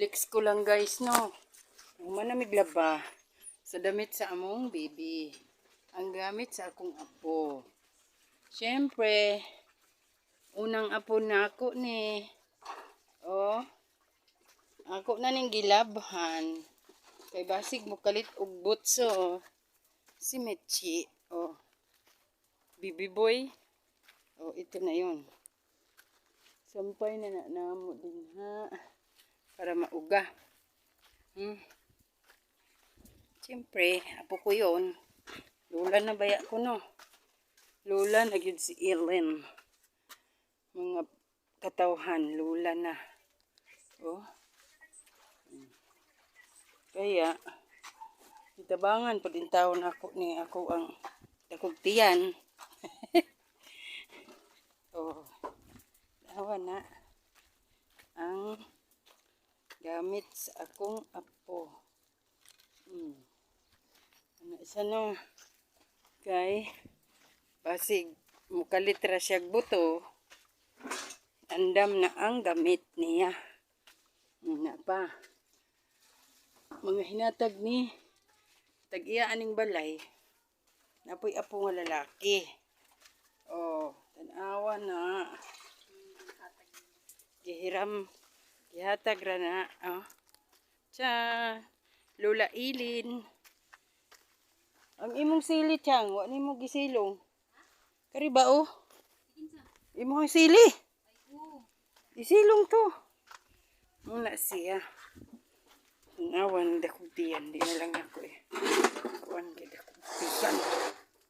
Flex ko lang guys no. Manamig laba sa damit sa among baby. Ang gamit sa akong apo. Siyempre, unang apo na ako ni. Oh, ako na ning gilabhan. Kay basig mo kalit og butso. Si Mechi. Oh, baby boy. Oh, ito na yun. Sampay na namo din ha. Para mauga. Siyempre, apo ko yun. Lula na baya ko no. Lula na yun si Ellen. Mga katawhan, lula na. Oh. Kaya, itabangan po din taon ako ni ako ang takugtiyan. Oh. Dawa na ang gamit sa akong apo. Ano isa no? Kay basig mukalitra siya buto. Andam na ang gamit niya. Na pa. Mga hinatag ni tag-iya aning balay. Napoy apo nga lalaki. Oh, tanawa na. Gihiram, gihatag ra na. Oh. Tsa, Lola Ilin. Ang imong sili, Chang. Wa nimo gisilong. Kari ba, oh? Imong sili. Isilong to. Muna siya. Awan, dakutiyan. Di na lang ako eh. Awan, dakutiyan.